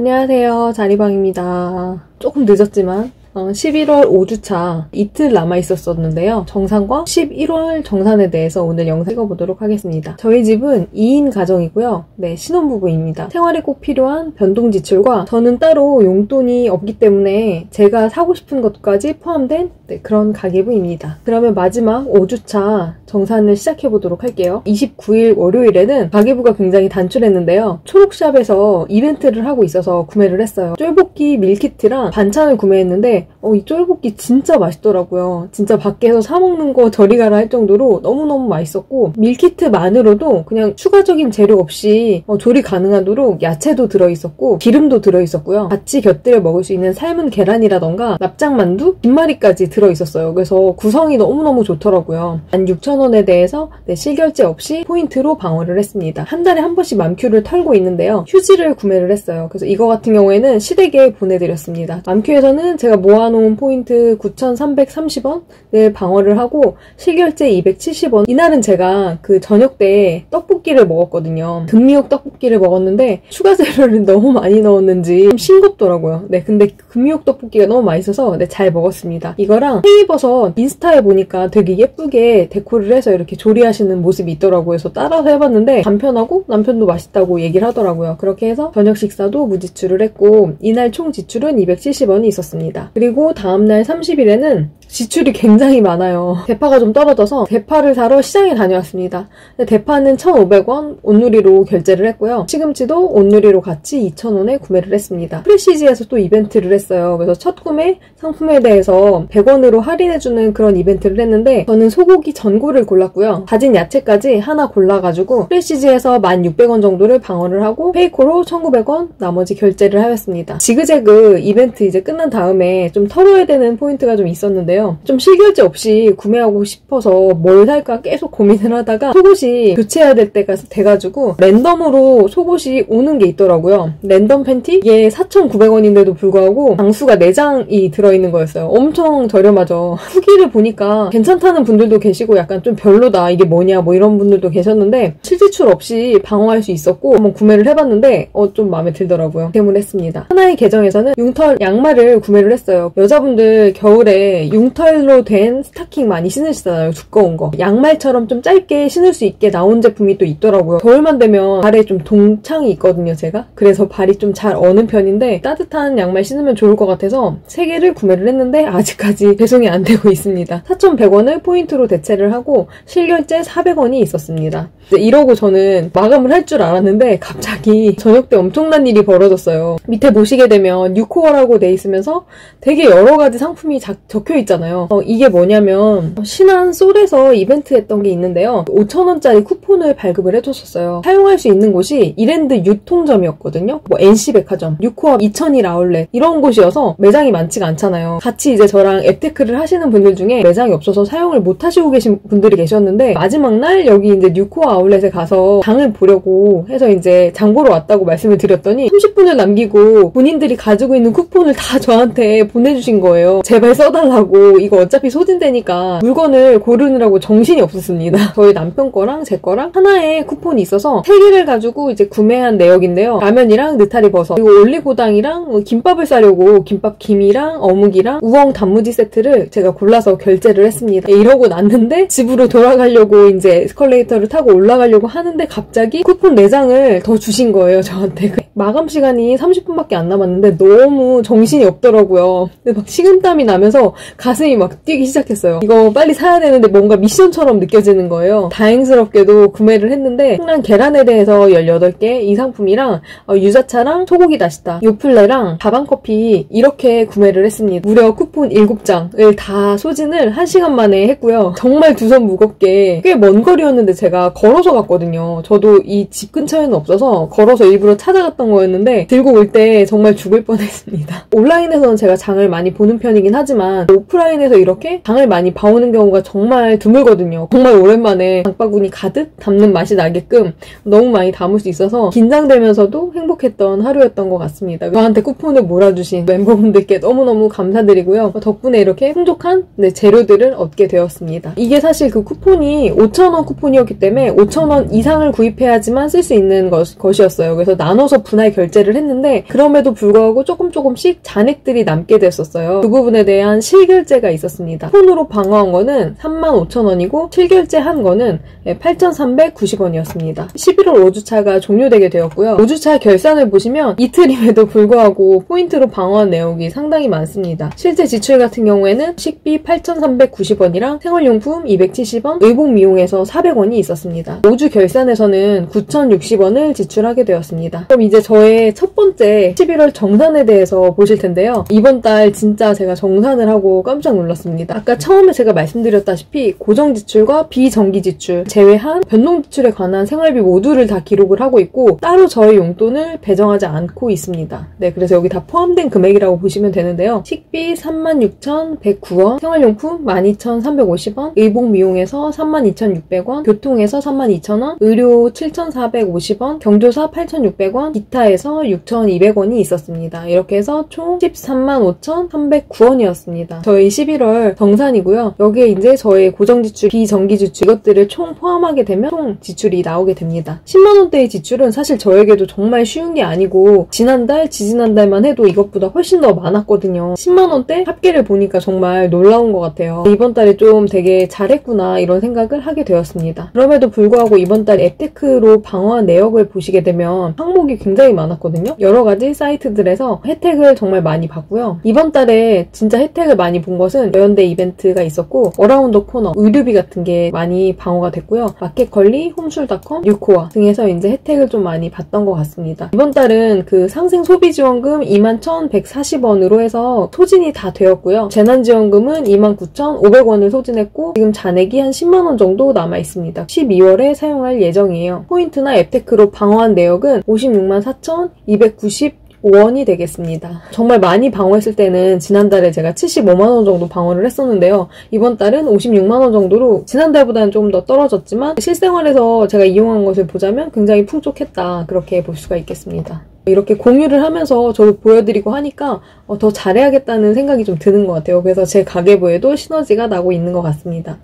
안녕하세요, 자리방입니다. 조금 늦었지만 11월 5주차 이틀 남아있었었는데요. 정산과 11월 정산에 대해서 오늘 영상 찍어보도록 하겠습니다. 저희 집은 2인 가정이고요. 네, 신혼부부입니다. 생활에 꼭 필요한 변동지출과 저는 따로 용돈이 없기 때문에 제가 사고 싶은 것까지 포함된 그런 가계부입니다. 그러면 마지막 5주차 정산을 시작해보도록 할게요. 29일 월요일에는 가계부가 굉장히 단출했는데요. 초록샵에서 이벤트를 하고 있어서 구매를 했어요. 쫄볶이 밀키트랑 반찬을 구매했는데 이 쫄볶이 진짜 맛있더라고요. 진짜 밖에서 사 먹는 거 저리 가라 할 정도로 너무너무 맛있었고, 밀키트만으로도 그냥 추가적인 재료 없이 조리 가능하도록 야채도 들어있었고 기름도 들어있었고요. 같이 곁들여 먹을 수 있는 삶은 계란이라던가 납작만두, 김말이까지 들어있었어요. 그래서 구성이 너무너무 좋더라고요. 16,000원에 대해서 실결제 없이 포인트로 방어를 했습니다. 한 달에 한 번씩 맘큐를 털고 있는데요. 휴지를 구매를 했어요. 그래서 이거 같은 경우에는 시댁에 보내드렸습니다. 맘큐에서는 제가 모아놓은 포인트 9,330원을 방어를 하고 실결제 270원. 이날은 제가 그 저녁 때 떡볶이를 먹었거든요. 금미역 떡볶이를 먹었는데 추가 재료를 너무 많이 넣었는지 좀 싱겁더라고요. 네, 근데 금미역 떡볶이가 너무 맛있어서 잘 먹었습니다. 이거랑 팽이버섯 인스타에 보니까 되게 예쁘게 데코를 해서 이렇게 조리하시는 모습이 있더라고요. 그래서 따라서 해봤는데 간편하고 남편도 맛있다고 얘기를 하더라고요. 그렇게 해서 저녁 식사도 무지출을 했고 이날 총 지출은 270원이 있었습니다. 그리고 다음날 30일에는 지출이 굉장히 많아요. 대파가 좀 떨어져서 대파를 사러 시장에 다녀왔습니다. 대파는 1,500원 온누리로 결제를 했고요. 시금치도 온누리로 같이 2,000원에 구매를 했습니다. 프레시지에서 또 이벤트를 했어요. 그래서 첫 구매 상품에 대해서 100원으로 할인해주는 그런 이벤트를 했는데 저는 소고기 전골을 골랐고요. 다진 야채까지 하나 골라가지고 프레시지에서 1,600원 정도를 방어를 하고 페이코로 1,900원 나머지 결제를 하였습니다. 지그재그 이벤트 이제 끝난 다음에 좀 털어야 되는 포인트가 좀 있었는데요. 좀 실결제 없이 구매하고 싶어서 뭘 살까 계속 고민을 하다가 속옷이 교체해야 될 때가 돼가지고 랜덤으로 속옷이 오는 게 있더라고요. 랜덤 팬티? 이게 4,900원인데도 불구하고 장수가 4장이 들어있는 거였어요. 엄청 저렴하죠. 후기를 보니까 괜찮다는 분들도 계시고 약간 좀 별로다, 이게 뭐냐 뭐 이런 분들도 계셨는데 실지출 없이 방어할 수 있었고 한번 구매를 해봤는데 좀 마음에 들더라고요. 주문했습니다. 하나의 계정에서는 융털 양말을 구매를 했어요. 여자분들 겨울에 융털로 된 스타킹 많이 신으시잖아요. 두꺼운 거. 양말처럼 좀 짧게 신을 수 있게 나온 제품이 또 있더라고요. 겨울만 되면 발에 좀 동창이 있거든요, 제가. 그래서 발이 좀 잘 어는 편인데 따뜻한 양말 신으면 좋을 것 같아서 3개를 구매를 했는데 아직까지 배송이 안 되고 있습니다. 4,100원을 포인트로 대체를 하고 실결제 400원이 있었습니다. 이러고 저는 마감을 할 줄 알았는데 갑자기 저녁 때 엄청난 일이 벌어졌어요. 밑에 보시게 되면 뉴코어라고 돼 있으면서 되게 여러 가지 상품이 적혀 있잖아요. 이게 뭐냐면 신한 솔에서 이벤트 했던 게 있는데요. 5,000원짜리 쿠폰을 발급을 해줬었어요. 사용할 수 있는 곳이 이랜드 유통점이었거든요. 뭐 NC백화점, 뉴코업 2000일 아울렛 이런 곳이어서 매장이 많지가 않잖아요. 같이 이제 저랑 앱테크를 하시는 분들 중에 매장이 없어서 사용을 못 하시고 계신 분들이 계셨는데 마지막 날 여기 이제 뉴코어 아울렛에 가서 장을 보려고 해서 이제 장 보러 왔다고 말씀을 드렸더니 30분을 남기고 본인들이 가지고 있는 쿠폰을 다 저한테 보내주신 거예요. 제발 써달라고. 이거 어차피 소진되니까 물건을 고르느라고 정신이 없었습니다. 저희 남편 거랑 제 거랑 하나의 쿠폰이 있어서 3개를 가지고 이제 구매한 내역인데요. 라면이랑 느타리 버섯 그리고 올리고당이랑 김밥을 싸려고 김밥 김이랑 어묵이랑 우엉 단무지 세트를 제가 골라서 결제를 했습니다. 이러고 났는데 집으로 돌아가려고 이제 에스컬레이터를 타고 올라가려고 하는데 갑자기 쿠폰 4장을 더 주신 거예요, 저한테. 마감 시간이 30분밖에 안 남았는데 너무 정신이 없더라고요. 근데 막 식은땀이 나면서 가슴이 막 뛰기 시작했어요. 이거 빨리 사야 되는데 뭔가 미션처럼 느껴지는 거예요. 다행스럽게도 구매를 했는데 풍란 계란에 대해서 18개 이 상품이랑 유자차랑 소고기 다시다, 요플레랑 다방커피 이렇게 구매를 했습니다. 무려 쿠폰 7장을 다 소진을 1시간 만에 했고요. 정말 두 손 무겁게 꽤 먼 거리였는데 제가 걸어서 갔거든요. 저도 이 집 근처에는 없어서 걸어서 일부러 찾아갔던 거였는데 들고 올 때 정말 죽을 뻔했습니다. 온라인에서는 제가 장을 많이 보는 편이긴 하지만 오프라인 오프라인에서 이렇게 장을 많이 봐오는 경우가 정말 드물거든요. 정말 오랜만에 장바구니 가득 담는 맛이 나게끔 너무 많이 담을 수 있어서 긴장되면서도 행복했던 하루였던 것 같습니다. 저한테 쿠폰을 몰아주신 멤버분들께 너무너무 감사드리고요. 덕분에 이렇게 풍족한 재료들을 얻게 되었습니다. 이게 사실 그 쿠폰이 5,000원 쿠폰이었기 때문에 5,000원 이상을 구입해야지만 쓸 수 있는 것이었어요. 그래서 나눠서 분할 결제를 했는데 그럼에도 불구하고 조금씩 잔액들이 남게 됐었어요. 그 부분에 대한 실결제가 있었습니다. 쿠폰으로 방어한 거는 35,000원이고 실결제한 거는 8,390원이었습니다. 11월 5주차가 종료되게 되었고요. 5주차 결산을 보시면 이틀임에도 불구하고 포인트로 방어한 내역이 상당히 많습니다. 실제 지출 같은 경우에는 식비 8,390원이랑 생활용품 270원, 의복미용에서 400원이 있었습니다. 5주 결산에서는 9,060원을 지출하게 되었습니다. 그럼 이제 저의 첫 번째 11월 정산에 대해서 보실 텐데요. 이번 달 진짜 제가 정산을 하고 깜짝 놀랐습니다. 아까 처음에 제가 말씀드렸다시피 고정지출과 비정기지출 제외한 변동지출에 관한 생활비 모두를 다 기록을 하고 있고 따로 저의 용돈을 배정하지 않고 있습니다. 네, 그래서 여기 다 포함된 금액이라고 보시면 되는데요. 식비 36,109원, 생활용품 12,350원, 의복미용에서 32,600원, 교통에서 32,000원, 의료 7,450원, 경조사 8,600원, 기타에서 6,200원이 있었습니다. 이렇게 해서 총 135,309원이었습니다. 저희 11월 정산이고요. 여기에 이제 저의 고정지출, 비정기지출 이것들을 총 포함하게 되면 총 지출이 나오게 됩니다. 10만원대의 지출은 사실 저에게도 정말 쉬운 게 아니고 지난달, 지지난달만 해도 이것보다 훨씬 더 많았거든요. 10만원대 합계를 보니까 정말 놀라운 것 같아요. 이번 달에 좀 되게 잘했구나 이런 생각을 하게 되었습니다. 그럼에도 불구하고 이번 달 앱테크로 방어한 내역을 보시게 되면 항목이 굉장히 많았거든요. 여러 가지 사이트들에서 혜택을 정말 많이 봤고요. 이번 달에 진짜 혜택을 많이 본 것은 여연대 이벤트가 있었고 어라운드 코너, 의류비 같은 게 많이 방어가 됐고요. 마켓컬리, 홈술닷컴, 뉴코아 등에서 이제 혜택을 좀 많이 봤던 것 같습니다. 이번 달은 그 상생 소비지원금 21,140원으로 해서 소진이 다 되었고요. 재난지원금은 29,500원을 소진했고 지금 잔액이 한 10만원 정도 남아있습니다. 12월에 사용할 예정이에요. 포인트나 앱테크로 방어한 내역은 564,290원이 되겠습니다. 정말 많이 방어했을 때는 지난달에 제가 75만원 정도 방어를 했었는데요. 이번 달은 56만원 정도로 지난달보다는 조금 더 떨어졌지만 실생활에서 제가 이용한 것을 보자면 굉장히 풍족했다. 그렇게 볼 수가 있겠습니다. 이렇게 공유를 하면서 저도 보여드리고 하니까 더 잘해야겠다는 생각이 좀 드는 것 같아요. 그래서 제 가계부에도 시너지가 나고 있는 것 같습니다.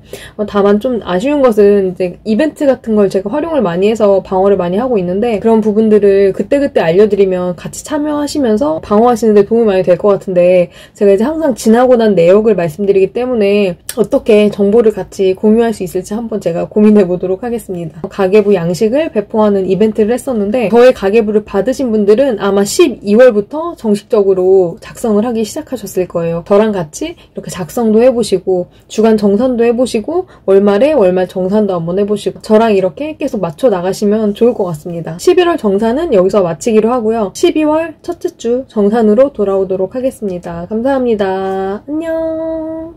다만 좀 아쉬운 것은 이제 이벤트 같은 걸 제가 활용을 많이 해서 방어를 많이 하고 있는데 그런 부분들을 그때그때 알려드리면 같이 참여하시면서 방어하시는데 도움이 많이 될 것 같은데 제가 이제 항상 지나고 난 내역을 말씀드리기 때문에 어떻게 정보를 같이 공유할 수 있을지 한번 제가 고민해 보도록 하겠습니다. 가계부 양식을 배포하는 이벤트를 했었는데 저의 가계부를 받으신 분들은 아마 12월부터 정식적으로 작성을 하기 시작하셨을 거예요. 저랑 같이 이렇게 작성도 해보시고 주간 정산도 해보시고 월말에 월말 정산도 한번 해보시고 저랑 이렇게 계속 맞춰 나가시면 좋을 것 같습니다. 11월 정산은 여기서 마치기로 하고요. 12월 첫째 주 정산으로 돌아오도록 하겠습니다. 감사합니다. 안녕.